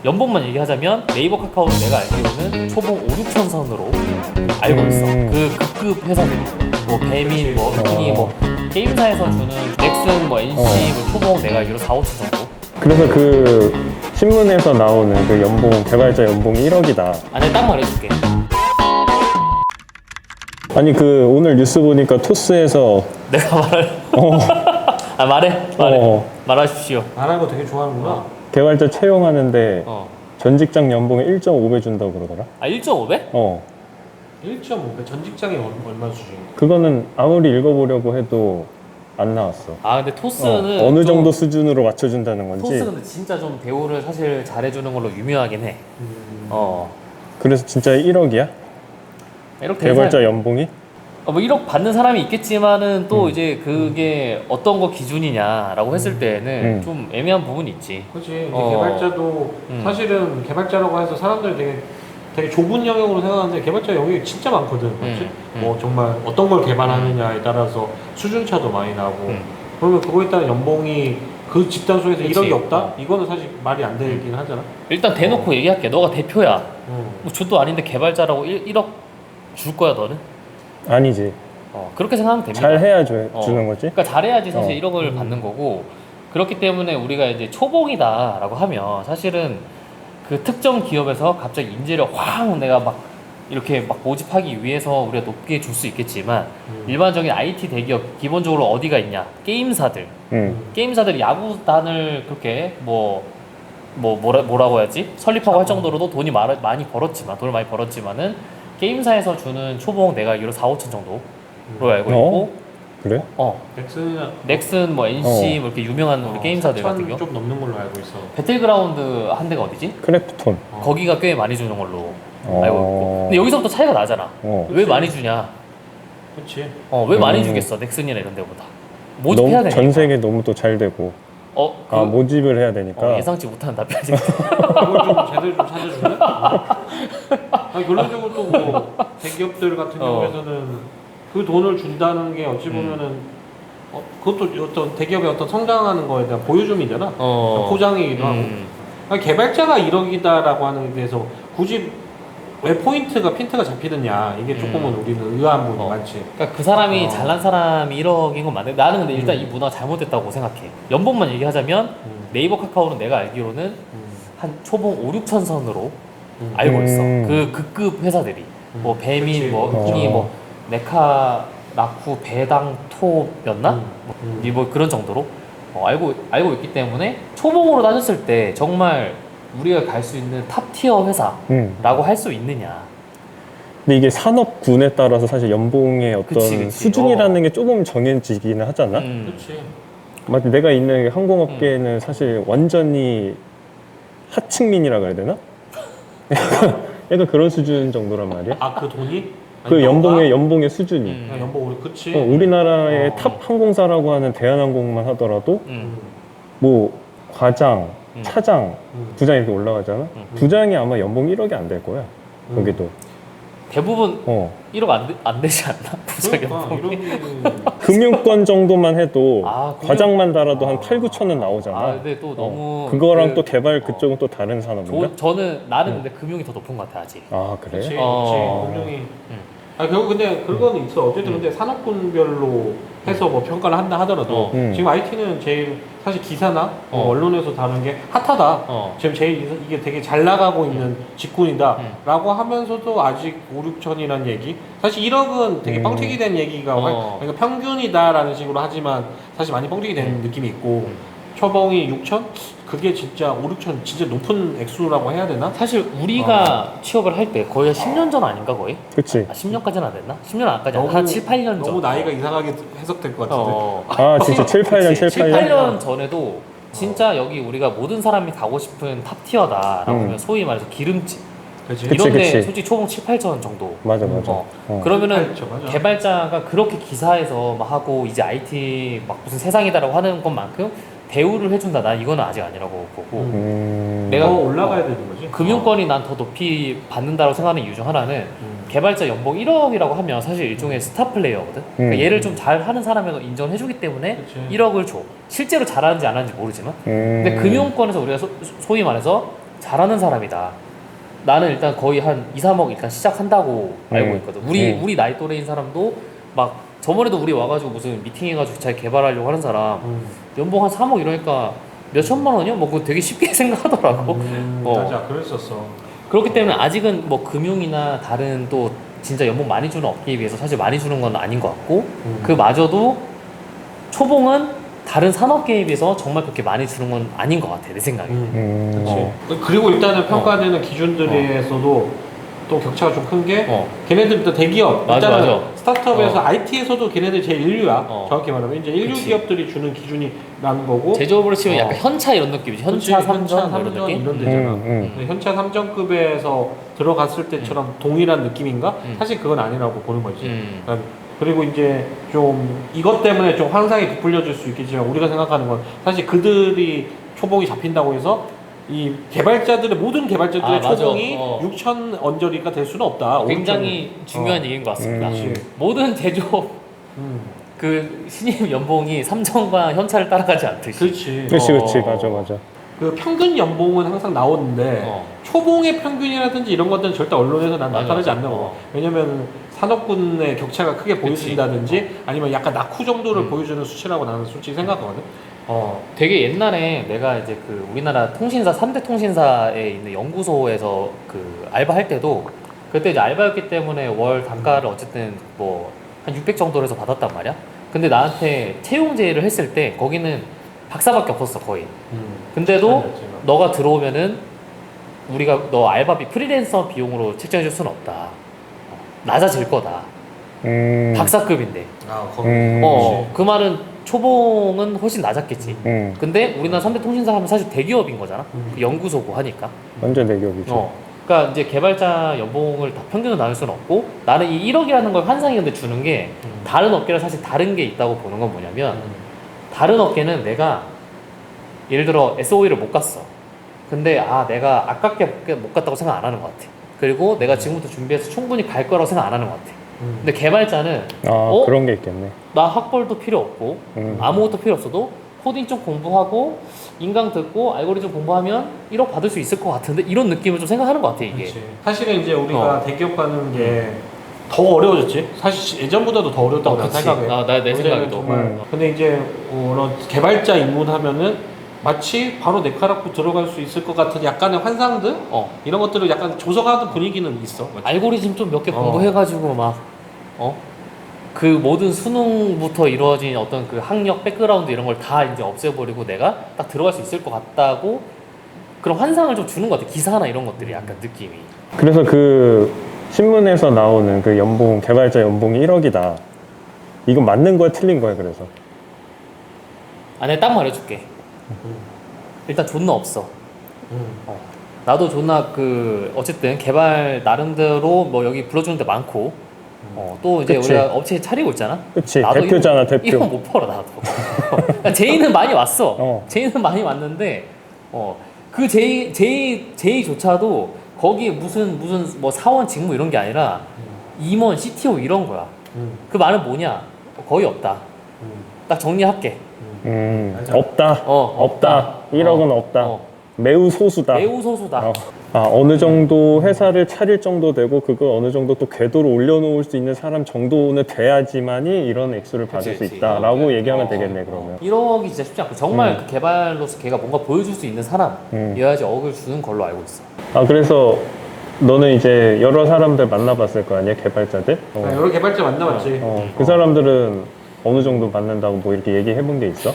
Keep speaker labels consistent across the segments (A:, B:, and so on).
A: 연봉만 얘기하자면 네이버 카카오는 내가 알기로는 초봉 5, 6천 선으로 알고 있어. 그 급급 회사들이 뭐 배민, 뭐 흔히 뭐 게임사에서 주는 넥슨, 뭐 NC 뭐 초봉 내가 알기로 4, 5천 정도.
B: 그래서 그 신문에서 나오는 그 연봉, 개발자 연봉이 1억이다.
A: 아니 딱 말해줄게.
B: 아니 그 오늘 뉴스 보니까 토스에서
A: 내가 말할. 아 말해. 말하십시오.
C: 말하는 거 되게 좋아하는구나.
B: 개발자 채용하는데
A: 어.
B: 전 직장 연봉에 1.5배 준다고 그러더라.
A: 아 1.5배?
C: 1.5배 전 직장이 얼마 수준?
B: 그거는 아무리 읽어보려고 해도 안 나왔어.
A: 아 근데 토스는
B: 어느
A: 좀-
B: 정도 수준으로 맞춰준다는 건지.
A: 토스 근데 진짜 좀 대우를 사실 잘해주는 걸로 유명하긴 해.
B: 그래서 진짜 1억이야?
A: 1억
B: 개발자 연봉이?
A: 뭐 1억 받는 사람이 있겠지만은 또 이제 그게 어떤 거 기준이냐라고 했을 때는 좀 애매한 부분이 있지.
C: 그렇지.
A: 어.
C: 개발자도 사실은 개발자라고 해서 사람들이 되게 좁은 영역으로 생각하는데 개발자 영역이 진짜 많거든. 그렇지? 뭐 정말 어떤 걸 개발하느냐에 따라서 수준차도 많이 나고. 그러면 그거에 따른 연봉이 그 집단 속에서
A: 그치.
C: 1억이 없다? 이거는 사실 말이 안 되긴 하잖아.
A: 일단 대놓고 얘기할게. 너가 대표야. 뭐 주도 아닌데 개발자라고 1억 줄 거야 너는?
B: 아니지.
A: 그렇게 생각하면 됩니다.
B: 잘 해야 주는 거지.
A: 그러니까 잘해야지 사실 1억을 받는 거고 그렇기 때문에 우리가 이제 초봉이다라고 하면 사실은 그 특정 기업에서 갑자기 인재를 확 내가 막 이렇게 막 모집하기 위해서 우리가 높게 줄 수 있겠지만 일반적인 IT 대기업 기본적으로 어디가 있냐? 게임사들. 게임사들이 야구단을 그렇게 뭐라고 해야지? 설립하고 할 정도로도 돈을 많이 벌었지만은 게임사에서 주는 초봉 내가 알기로 4, 5천 정도로 알고 있고
B: 그래?
C: 넥슨이나
A: 넥슨, 뭐 NC 뭐 이렇게 유명한 우리 게임사들 같은
C: 4천
A: 경우
C: 좀 넘는 걸로 알고 있어.
A: 배틀그라운드 한 데가 어디지?
B: 크래프톤.
A: 거기가 꽤 많이 주는 걸로 알고 있고 근데 여기서부터 차이가 나잖아. 왜 많이 주냐?
C: 그렇지.
A: 왜 많이 주겠어 넥슨이나 이런 데보다 모집해야
B: 너무
A: 되니까.
B: 전 세계 너무 또 잘 되고. 모집을 해야 되니까.
A: 예상치 못하는 답변이지.
C: 그걸 좀 제대로 좀 찾아줄래? 아니, 결론적으로 또 뭐 대기업들 같은 경우에서는 그 돈을 준다는 게 어찌 보면은 그것도 어떤 대기업의 어떤 성장하는 거에 대한 보여줌이잖아. 포장이기도 하고. 아니, 개발자가 1억이다라고 하는 데 대해서 굳이 왜 핀트가 잡히느냐 이게 조금은 우리는 의아한 부분이 많지.
A: 그러니까 그 사람이 잘난 사람이 1억인 건 맞는데 나는 근데 일단 이 문화가 잘못됐다고 생각해. 연봉만 얘기하자면 네이버 카카오는 내가 알기로는 한 초봉 5, 6천 선으로 알고 있어. 그 급급 회사들이 뭐 배민,
C: 그치.
A: 뭐 흔히 뭐 네카, 라쿠, 배당, 톱였나? 뭐 그런 정도로 알고 있기 때문에 초봉으로 따졌을 때 정말 우리가 갈 수 있는 탑 티어 회사라고 할 수 있느냐?
B: 근데 이게 산업군에 따라서 사실 연봉의 어떤
A: 그치.
B: 수준이라는 게 조금 정해지기는 하잖아.
C: 그렇지.
B: 맞지? 내가 있는 항공업계는 사실 완전히 하층민이라 그래야 되나? 약간 그런 수준 정도란 말이야.
C: 그 돈이?
B: 그 연봉의 수준이.
C: 연봉 그치.
B: 우리나라의 탑 항공사라고 하는 대한항공만 하더라도 뭐 과장, 차장, 부장 이렇게 올라가잖아. 부장이 아마 연봉 1억이 안 될 거야. 거기도.
A: 대부분 1억 안 되지 않나? 부장 연봉이?
B: 금융권 정도만 해도
A: 금융-
B: 과장만 달아도 한 8, 9천은 나오잖아.
A: 근데 또 너무
B: 그거랑 또 개발 그쪽은 또 다른 산업인가?
A: 나는 근데 금융이 더 높은 것 같아 아직.
B: 아 그래?
C: 그렇지.
A: 어.
C: 분명히. 결국 근데 그거는 있어. 어쨌든 근데 산업군별로 해서 뭐 평가를 한다 하더라도 지금 IT는 제일 사실 기사나 언론에서 다루는 게 핫하다. 지금 제일 이게 되게 잘 나가고 있는 직군이다라고 하면서도 아직 5, 6천이라는 얘기. 사실 1억은 되게 뻥튀기 된 얘기가 그러니까 평균이다라는 식으로 하지만 사실 많이 뻥튀기 된 느낌이 있고 초봉이 6천? 그게 진짜 5, 6천 진짜 높은 액수라고 해야 되나?
A: 사실 우리가 취업을 할 때 거의 10년 전 아닌가 거의?
B: 그치.
A: 10년까지는 안 됐나? 10년 안까지 한 7, 8년 전.
C: 너무 나이가 이상하게 해석될 것 같은데.
B: 아 진짜 7, 8년, 7,
A: 7,
B: 8년?
A: 8년 전에도 진짜 여기 우리가 모든 사람이 가고 싶은 탑 티어다라고 하면 소위 말해서 기름집
C: 그치.
A: 이런데
B: 그치.
A: 솔직히 초봉 7, 8천 정도.
B: 맞아.
A: 그러면은
C: 7, 8천, 맞아.
A: 개발자가 그렇게 기사에서 막 하고 이제 IT 막 무슨 세상이다라고 하는 것만큼 대우를 해준다. 난 이거는 아직 아니라고 보고 내가
C: 더 올라가야 되는 거지.
A: 금융권이 난 더 높이 받는다고 생각하는 이유 중 하나는 개발자 연봉 1억이라고 하면 사실 일종의 스타 플레이어거든. 그러니까 얘를 좀 잘하는 사람에서 인정을 해주기 때문에
C: 그치.
A: 1억을 줘. 실제로 잘하는지 안 하는지 모르지만 근데 금융권에서 우리가 소위 말해서 잘하는 사람이다. 나는 일단 거의 한 2, 3억 일단 시작한다고 알고 있거든. 우리 나이 또래인 사람도 막 저번에도 우리 와가지고 무슨 미팅해가지고 잘 개발하려고 하는 사람 연봉 한 3억 이러니까 몇 천만 원이요? 뭐 그거 되게 쉽게 생각하더라고.
C: 맞아, 그랬었어.
A: 그렇기 때문에 아직은 뭐 금융이나 다른 또 진짜 연봉 많이 주는 업계에 비해서 사실 많이 주는 건 아닌 것 같고 그마저도 초봉은 다른 산업계에 비해서 정말 그렇게 많이 주는 건 아닌 것 같아 내 생각에.
C: 그치. 그리고 일단은 평가되는 기준들에서도 또 격차가 좀 큰 게 걔네들도 대기업 일단은 스타트업에서 IT에서도 걔네들 제일 인류야. 정확히 말하면 이제 인류
A: 그치.
C: 기업들이 주는 기준이 라는 거고
A: 제조업으로 치면 약간 현차 이런 느낌이지. 현차
C: 그치,
A: 3전 이런 느낌.
C: 이런 데잖아. 근데 현차 3전급에서 들어갔을 때처럼 동일한 느낌인가? 사실 그건 아니라고 보는 거지. 그러니까 그리고 이제 좀 이것 때문에 좀 환상이 부풀려질 수 있겠지만 우리가 생각하는 건 사실 그들이 초봉이 잡힌다고 해서 이 개발자들의 모든 개발자들의 초봉이 6천 언저리가 될 수는 없다.
A: 굉장히 중요한 얘기인 것 같습니다.
C: 그치.
A: 모든 제조업 그 신입 연봉이 삼성과 현차를 따라가지 않듯이.
C: 그렇지.
B: 맞아.
C: 그 평균 연봉은 항상 나오는데 초봉의 평균이라든지 이런 것들은 절대 언론에서 난 나타나지 않는 왜냐면 산업군의 격차가 크게 보여진다든지 아니면 약간 낙후 정도를 보여주는 수치라고 나는 솔직히 생각하거든.
A: 되게 옛날에 내가 이제 그 우리나라 통신사 3대 통신사에 있는 연구소에서 그 알바할 때도 그때 이제 알바였기 때문에 월 단가를 어쨌든 뭐 한 600 정도로 해서 받았단 말이야. 근데 나한테 채용 제의를 했을 때 거기는 박사밖에 없었어 거의. 근데도 너가 들어오면은 우리가 너 알바비 프리랜서 비용으로 책정해 줄 수는 없다. 낮아질 거다. 박사급인데. 그 말은 초봉은 훨씬 낮았겠지. 근데 우리나라 3대 통신사 하면 사실 대기업인 거잖아. 그 연구소고 하니까.
B: 완전 대기업이죠.
A: 그러니까 이제 개발자 연봉을 다 평균으로 나눌 수는 없고 나는 이 1억이라는 걸 환상이었는데 주는 게 다른 업계랑 사실 다른 게 있다고 보는 건 뭐냐면 다른 업계는 내가 예를 들어 SOE를 못 갔어. 근데 내가 아깝게 못 갔다고 생각 안 하는 것 같아. 그리고 내가 지금부터 준비해서 충분히 갈 거라고 생각 안 하는 것 같아. 근데 개발자는
B: 그런 게 있겠네.
A: 나 학벌도 필요 없고 아무것도 필요 없어도 코딩 좀 공부하고 인강 듣고 알고리즘 공부하면 1억 받을 수 있을 것 같은데 이런 느낌을 좀 생각하는 것 같아 이게.
C: 그치. 사실은 이제 우리가 대기업 가는 게 더 어려워졌지. 사실 예전보다도 더 어려웠다고 난 생각해.
A: 내 생각에도.
C: 근데 이제 그런 개발자 입문하면은 마치 바로 네카라쿠 들어갈 수 있을 것 같은 약간의 환상들 이런 것들을 약간 조성하는 분위기는 있어.
A: 알고리즘 좀 몇 개 공부해가지고 막 그 모든 수능부터 이루어진 어떤 그 학력 백그라운드 이런 걸 다 이제 없애버리고 내가 딱 들어갈 수 있을 것 같다고 그런 환상을 좀 주는 것 같아. 기사나 이런 것들이 약간 느낌이.
B: 그래서 그 신문에서 나오는 그 연봉, 개발자 연봉이 1억이다. 이건 맞는 거야, 틀린 거야, 그래서?
A: 내가 딱 말해줄게. 일단 존나 없어. 나도 존나 그 어쨌든 개발 나름대로 뭐 여기 불러주는 데 많고 또 이제
B: 그치.
A: 우리가 업체 차리고 있잖아.
B: 그치,
A: 나도
B: 대표잖아, 대표.
A: 이건 못 벌어 나도. 그러니까 제의는 많이 왔어. 제의는 많이 왔는데 그 제의조차도 거기에 무슨 뭐 사원 직무 이런 게 아니라 임원, CTO 이런 거야. 그 말은 뭐냐? 거의 없다. 딱 정리할게.
B: 없다. 없다. 1억은 없다. 매우 소수다.
A: 매우 소수다.
B: 어느 정도 회사를 차릴 정도 되고 그걸 어느 정도 또 궤도로 올려놓을 수 있는 사람 정도는 돼야지만이 이런 액수를 받을 수 있다라고 얘기하면 되겠네 그러면.
A: 1억이 진짜 쉽지 않고 정말 그 개발로서 걔가 뭔가 보여줄 수 있는 사람이어야지 억을 주는 걸로 알고 있어.
B: 그래서 너는 이제 여러 사람들 만나봤을 거 아니야 개발자들?
C: 여러 개발자 만나봤지.
B: 그 사람들은 어느 정도 만난다고 뭐 이렇게 얘기해본 게 있어?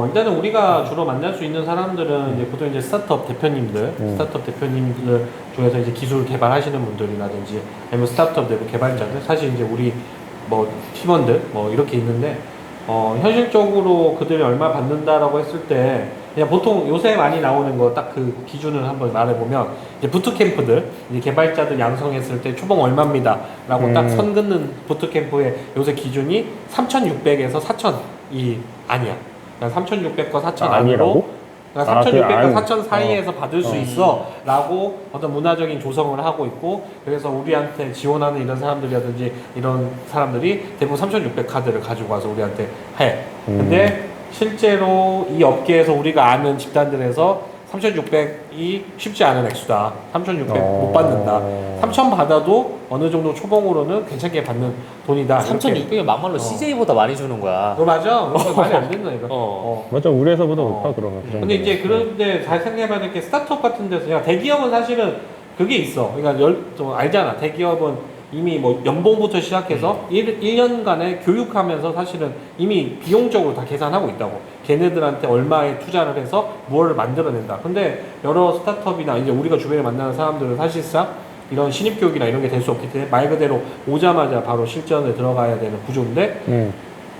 C: 일단은 우리가 주로 만날 수 있는 사람들은 이제 보통 이제 스타트업 대표님들 중에서 이제 기술 개발하시는 분들이라든지 아니면 스타트업 내부 개발자들 사실 이제 우리 뭐 팀원들 뭐 이렇게 있는데 현실적으로 그들이 얼마 받는다라고 했을 때 그냥 보통 요새 많이 나오는 거 딱 그 기준을 한번 말해보면 이제 부트캠프들 이제 개발자들 양성했을 때 초봉 얼마입니다라고 딱 선 긋는 부트캠프의 요새 기준이 3,600에서 4,000이 아니야. 3,600과 4,000
B: 아니라고?
C: 그러니까 3,600과 4,000 사이에서 받을 수 있어 라고 어떤 문화적인 조성을 하고 있고 그래서 우리한테 지원하는 이런 사람들이라든지 이런 사람들이 대부분 3,600 카드를 가지고 와서 우리한테 해. 근데 실제로 이 업계에서 우리가 아는 집단들에서 3,600이 쉽지 않은 액수다. 3,600 못
B: 어.
C: 받는다. 3,000 받아도 어느 정도 초봉으로는 괜찮게 받는 돈이다.
A: 3,600이 막말로 CJ보다 많이 주는 거야.
C: 맞아. 그래서 말이 안 된다 이거.
B: 맞아, 우리 회사보다
C: 어.
B: 높아 그러면. 그
C: 근데 이제
B: 정도면.
C: 그런데 잘 생각해봐야 될 게 스타트업 같은 데서 그냥 대기업은 사실은 그게 있어. 그러니까 좀 알잖아. 대기업은 이미 뭐 연봉부터 시작해서 1년간의 교육하면서 사실은 이미 비용적으로 다 계산하고 있다고. 걔네들한테 얼마에 투자를 해서 무엇을 만들어낸다. 근데 여러 스타트업이나 이제 우리가 주변에 만나는 사람들은 사실상 이런 신입교육이나 이런 게 될 수 없기 때문에 말 그대로 오자마자 바로 실전에 들어가야 되는 구조인데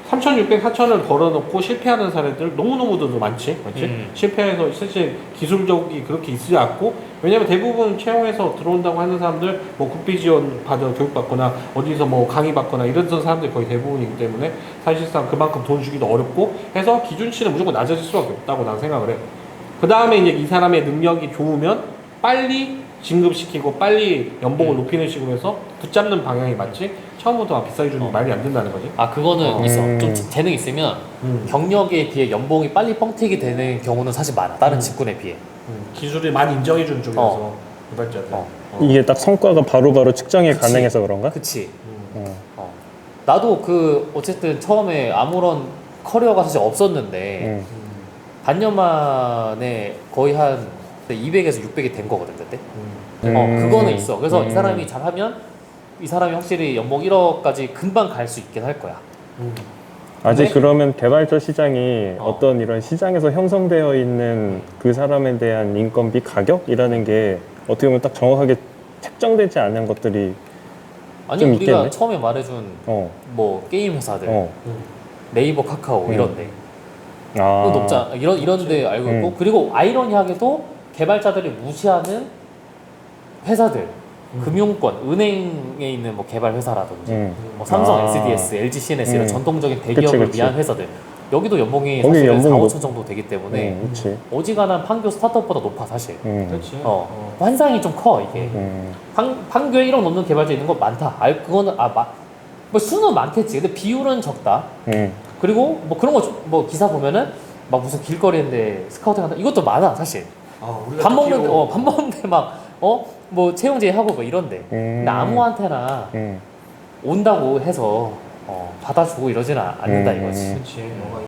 C: 3,600, 4,000을 걸어놓고 실패하는 사례들 너무너무도 많지. 맞지? 실패해서 사실 기술적이 그렇게 있지 않고, 왜냐면 대부분 채용해서 들어온다고 하는 사람들 뭐 국비 지원 받아 교육받거나 어디서 뭐 강의받거나 이런 사람들이 거의 대부분이기 때문에 사실상 그만큼 돈 주기도 어렵고 해서 기준치는 무조건 낮아질 수밖에 없다고 난 생각을 해. 그 다음에 이제 이 사람의 능력이 좋으면 빨리 진급시키고 빨리 연봉을 높이는 식으로 해서 붙잡는 방향이 맞지, 처음부터 막 비싸게 주는 게 말이 안 된다는 거지.
A: 아, 그거는 있어. 좀 재능 있으면 경력에 비해 연봉이 빨리 뻥튀기 되는 경우는 사실 많아. 다른 직군에 비해.
C: 기술을 많이 인정해주는 쪽이라서 개발자들.
B: 이게 딱 성과가 바로바로 측정이
A: 그치.
B: 가능해서 그런가?
A: 그치.
B: 어.
A: 나도 어쨌든 처음에 아무런 커리어가 사실 없었는데 반년 만에 거의 한 200에서 600이 된 거거든, 그때. 그거는 있어. 그래서 이 사람이 잘하면 이 사람이 확실히 연봉 1억까지 금방 갈 수 있긴 할 거야.
B: 아직
A: 근데-
B: 그러면 개발자 시장이 어떤 이런 시장에서 형성되어 있는 그 사람에 대한 인건비 가격이라는 게 어떻게 보면 딱 정확하게 책정되지 않은 것들이
A: 아니,
B: 좀
A: 우리가
B: 있겠네?
A: 처음에 말해준
B: 어,
A: 뭐 게임 회사들,
B: 어.
A: 네이버, 카카오 이런데
B: 아,
A: 또 높잖아. 이런데 알고 있고, 그리고 아이러니하게도 개발자들이 무시하는 회사들, 금융권, 은행에 있는 뭐 개발 회사라든지, 뭐 삼성,
B: 아.
A: SDS, LG, CNS 이런
B: 음.
A: 전통적인 대기업을
B: 그치, 그치.
A: 위한 회사들. 여기도 연봉이
B: 거기
A: 사실
B: 연봉
A: 4,
B: 높-
A: 5천 정도 되기 때문에
B: 그렇지.
A: 어지간한 판교 스타트업보다 높아 사실.
C: 그렇지.
A: 환상이 좀 커 이게.
B: 음.
A: 판교에 1억 넘는 개발자 있는 거 많다. 그거는 뭐 수는 많겠지. 근데 비율은 적다. 그리고 뭐 그런 거 뭐 기사 보면은 막 무슨 길거리인데 스카우팅 한다. 이것도 많아 사실.
C: 우리가
A: 밥 먹는데
C: 듣기로
A: 밥 먹는데 막 뭐 채용제 하고 뭐 이런데. 근데 아무한테나 온다고 해서 받아주고 이러지는 않는다 이거지.
C: 그렇지.